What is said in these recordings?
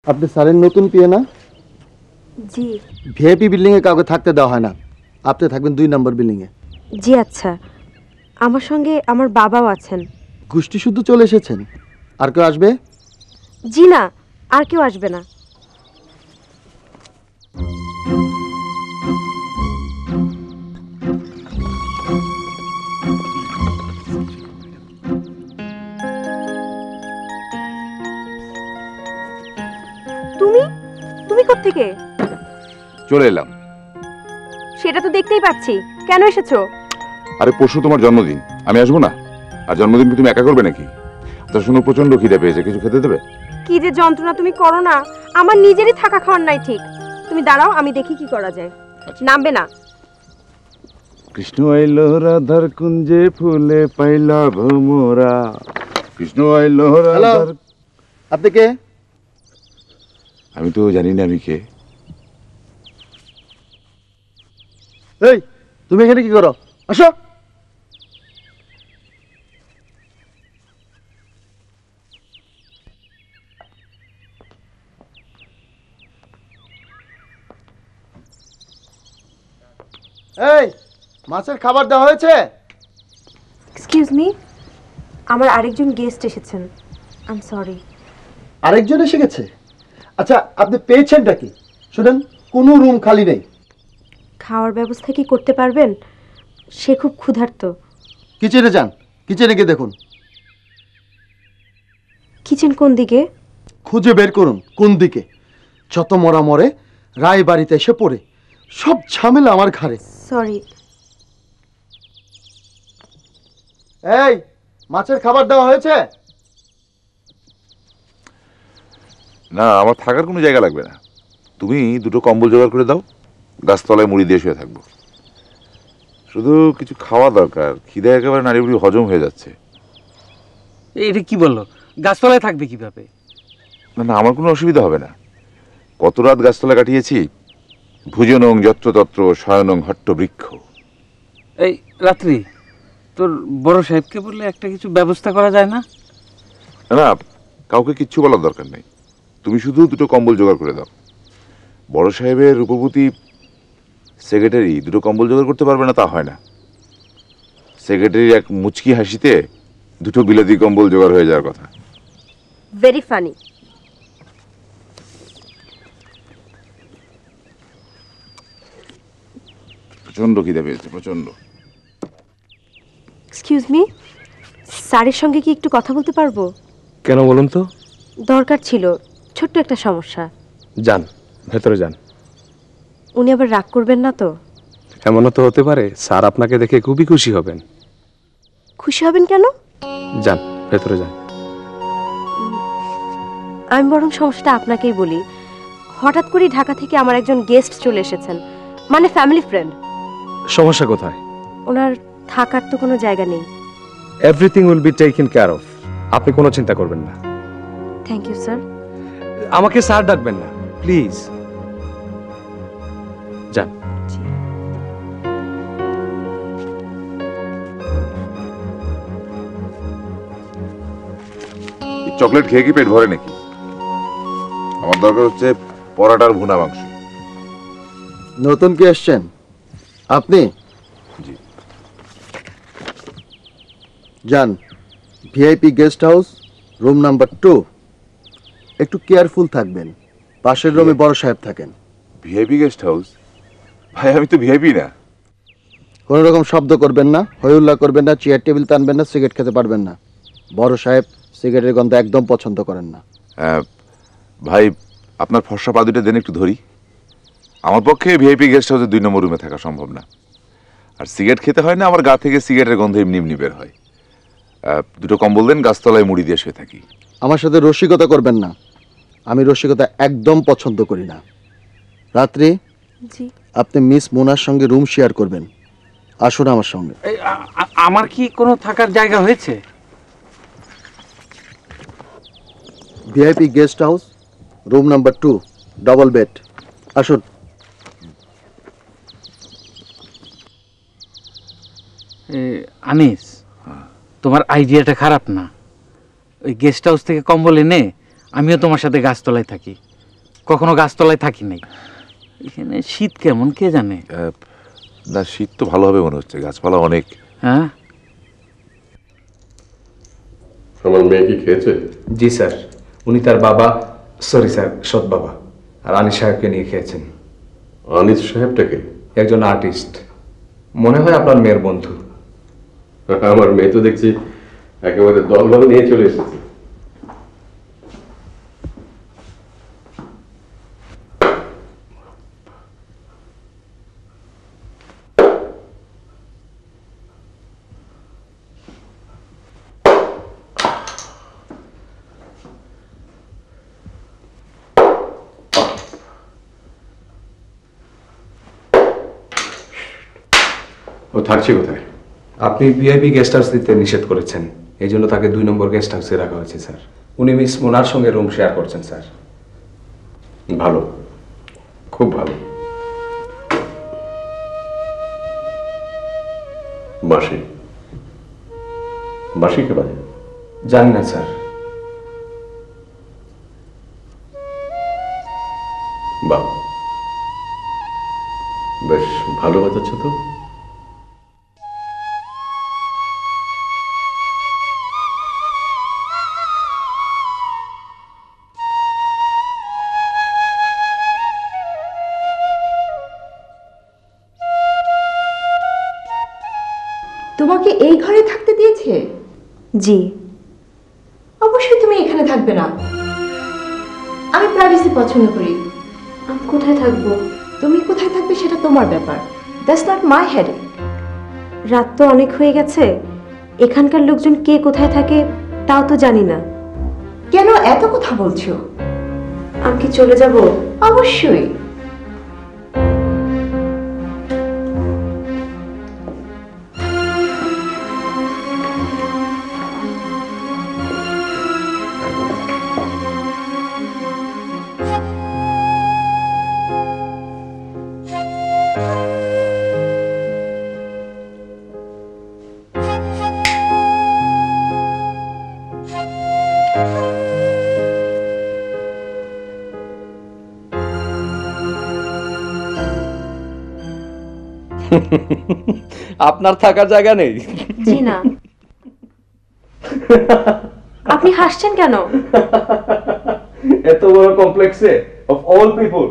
আপনি স্যারের নতুন পিয়ে না? জি। ভিআইপি বিল্ডিং এ কাউকে থাকতে দেওয়া হয় না, আপনি থাকবেন 2 নম্বর বিল্ডিং এ। জি আচ্ছা, আমার সঙ্গে আমার বাবাও আছেন। গোষ্ঠী শুদ্ধ চলে এসেছেন, আর কেউ আসবে? জি না, আর কেউ আসবে না। তুমি তুমি কোত্থেকে? চলে এলাম। সেটা তো দেখতেই পাচ্ছি, কেন এসেছো? আরে পরশু তোমার জন্মদিন, আমি আসবো না? আর জন্মদিন কি তুমি একা করবে নাকি? তা শুনো, প্রচন্ড খিদে পেয়েছে, কিছু খেতে দেবে? কি যে যন্ত্রণা তুমি করো না, আমার নিজেরই থাকা খাওয়ার নাই ঠিক। তুমি দাঁড়াও, আমি দেখি কি করা যায়। নামবে না? কৃষ্ণ আইলো রাধার কুঞ্জে ফুলে পাইলা ভোমরা, কৃষ্ণ আইলো রাধার। আপনি কে? আমি তো জানি না আমি কে। এই, তুমি এখানে কি করো? আসো। এই, মাছের খাবার দেওয়া হয়েছে? এক্সকিউজ মি, আমার আরেকজন গেস্ট এসেছেন। I am sorry. আরেকজন এসে গেছে? আচ্ছা, আপনি পেয়েছেনটা কি? শুনেন, কোনো রুম খালি নেই। খাওয়ার ব্যবস্থা কি করতে পারবেন? সে খুব ক্ষুধার্ত। কিচেনে যান, কিচেনে গিয়ে দেখুন। কিচেন কোন দিকে? খুঁজে বের করুন কোন দিকে। যত মরা মরে, রায় বাড়িতে এসে পড়ে, সব ঝামেলা আমার ঘাড়ে। সরি। এই, মাছের খাবার দেওয়া হয়েছে? না, আমার থাকার কোনো জায়গা লাগবে না। তুমি 2টো কম্বল জোগাড় করে দাও, গাছতলায় মুড়ি দিয়ে শুয়ে থাকবো। শুধু কিছু খাওয়া দরকার, খিদে একেবারে নাড়ি বুড়ি হজম হয়ে যাচ্ছে। এটা কি বললো? গাছতলায় থাকবে কিভাবে? না না, আমার কোনো অসুবিধা হবে না। কত রাত গাছতলা কাটিয়েছি। ভুজনং যত্রতত্র শয়নং হট্ট বৃক্ষ। এই রাত্রি তোর বড় সাহেবকে বললে একটা কিছু ব্যবস্থা করা যায় না? না না, কাউকে কিচ্ছু বলার দরকার নেই। তুমি শুধু 2টো কম্বল জোগাড় করে দাও। বড় সাহেবের রূপবতী সেক্রেটারি 2টো কম্বল জোগাড় করতে পারবে না তা হয় না। সেক্রেটারির এক মুচকি হাসিতে 2টো বিলাতি কম্বল জোগাড় হয়ে যাওয়ার কথা। Very funny. প্রচন্ড খিদে পেয়েছে, প্রচন্ড। এক্সকিউজ মি, স্যারের সঙ্গে কি একটু কথা বলতে পারবো? কেন বলুন তো? দরকার ছিল, ছোট্ট একটা সমস্যা। যান, ভেতরে যান। উনি আবার রাগ করবেন না তো? এমনও তো হতে পারে স্যার আপনাকে দেখে খুবই খুশি হবেন। খুশি হবেন কেন? যান, ভেতরে যান। আমি বরং সমস্যাটা আপনাকেই বলি। হঠাৎ করে ঢাকা থেকে আমার একজন গেস্ট চলে এসেছেন, মানে ফ্যামিলি ফ্রেন্ড। সমস্যা কোথায়? ওনার থাকার তো কোনো জায়গা নেই। Everything will be taken care of, আপনি কোনো চিন্তা করবেন না। Thank you sir. আমাকে স্যার ডাকবেন না প্লিজ। যান। চকলেট খেয়ে কি পেট ভরে নাকি? আমার দরকার হচ্ছে পরাটার ভুনা মাংস। নতুন কি এসছেন আপনি? জি। যান, VIP guest house, room number 2। একটু কেয়ারফুল থাকবেন, পাশের রুমে বড় সাহেব থাকেন। VIP guest house? ভাই আমি তো ভিআইপি না। কোনো রকম শব্দ করবেন না, হইহুল্লা করবেন না, চেয়ার টেবিল টানবেন না, সিগারেট খেতে পারবেন না। বড় সাহেব সিগারেটের গন্ধ একদম পছন্দ করেন না। ভাই, আপনার ফর্সা পা দুটো দেন একটু ধরি। আমার পক্ষে ভিআইপি গেস্ট হাউসে 2 নম্বর রুমে থাকা সম্ভব না। আর সিগারেট খেতে হয় না, আমার গা থেকে সিগারেটের গন্ধ এমনি এমনি বের হয়। 2টো কম্বল দেন, গাছতলায় মুড়ি দিয়ে শুয়ে থাকি। আমার সাথে রসিকতা করবেন না, আমি রসিকতা একদম পছন্দ করি না। রাত্রি, জি। আপনি মিস মোনার সঙ্গে রুম শেয়ার করবেন, আসুন আমার সঙ্গে। আমার কি কোনো থাকার জায়গা হয়েছে? VIP guest house, room number 2, double bed, আসুন। আনিস, তোমার আইডিয়াটা খারাপ না। ওই গেস্ট হাউস থেকে কম্বল এনে আমিও তোমার সাথে গাছতলায় থাকি। কখনো গাছতলায় থাকি নাই। এখানে শীত কেমন কে জানে। না, শীত তো ভালো হবে মনে হচ্ছে, গাছপালা অনেক। হ্যাঁ, আমার মেয়ে কি খেয়েছে? জি স্যার, উনি তার বাবা, সরি স্যার, সৎ বাবা আর আনিস সাহেবকে নিয়ে খেয়েছেন। আনিস সাহেবটাকে? একজন আর্টিস্ট, মনে হয় আপনার মেয়ের বন্ধু। আমার মেয়ে তো দেখছি একেবারে দলবল নিয়ে চলে এসেছে। ও থাকছে কোথায়? আপনি ভিআইপি গেস্ট হাউস দিতে নিষেধ করেছেন, এই জন্য তাকে 2 নম্বর গেস্ট হাউসে রাখা হয়েছে স্যার। উনি মিস মোনার সঙ্গে রুম শেয়ার করছেন স্যার। ভালো, খুব ভালো। বাঁশি, বাঁশি কে বাজে? জানি না স্যার। বাহ, বেশ ভালো বাজাচ্ছে তো। তোমাকে এই ঘরে থাকতে দিয়েছে? জি। অবশ্যই তুমি এখানে থাকবে না, আমি প্রাইভেসি পছন্দ করি। আমি কোথায় থাকবো? তুমি কোথায় থাকবে সেটা তোমার ব্যাপার, দ্যাটস নট মাই হেডেক। রাত তো অনেক হয়ে গেছে, এখানকার লোকজন কে কোথায় থাকে তাও তো জানি না। কেন এত কথা বলছো? আমি কি চলে যাব? অবশ্যই। আপনার থাকার জায়গা নেই? জি না। আপনি হাসছেন কেন? এত বড় কমপ্লেক্সে অফ অল পিপল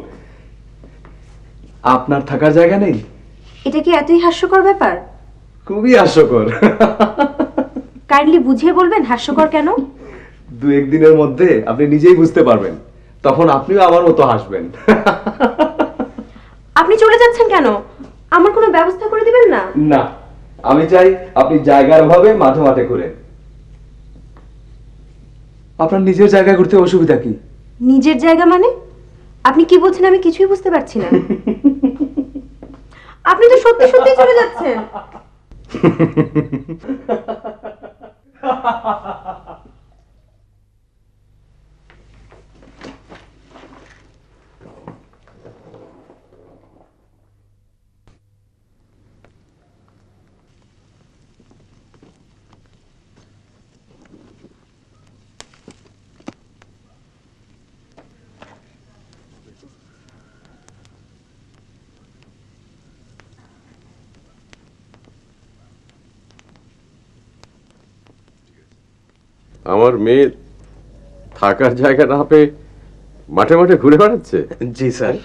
আপনার থাকার জায়গা নেই? এটা কি এতই হাস্যকর ব্যাপার? খুবই হাস্যকর। কাইন্ডলি বুঝিয়ে বলবেন হাস্যকর কেন? 2-1 দিনের মধ্যে আপনি নিজেই বুঝতে পারবেন, তখন আপনিও আমার মতো হাসবেন। আপনি চলে যাচ্ছেন কেন? আমার কোনো ব্যবস্থা করে দিবেন না? না, আমি চাই আপনি জায়গার অভাবে মাঠে মাঠে ঘুরেন। আপনার নিজের জায়গায় ঘুরতে অসুবিধা কি? নিজের জায়গা মানে? আপনি কি বলছেন আমি কিছুই বুঝতে পারছি না। আপনি তো সত্যি সত্যি চলে যাচ্ছেন। আমার মেয়ে থাকার জায়গা না পেয়ে মাঠে মাঠে ঘুরে বেড়াচ্ছে? জি স্যার।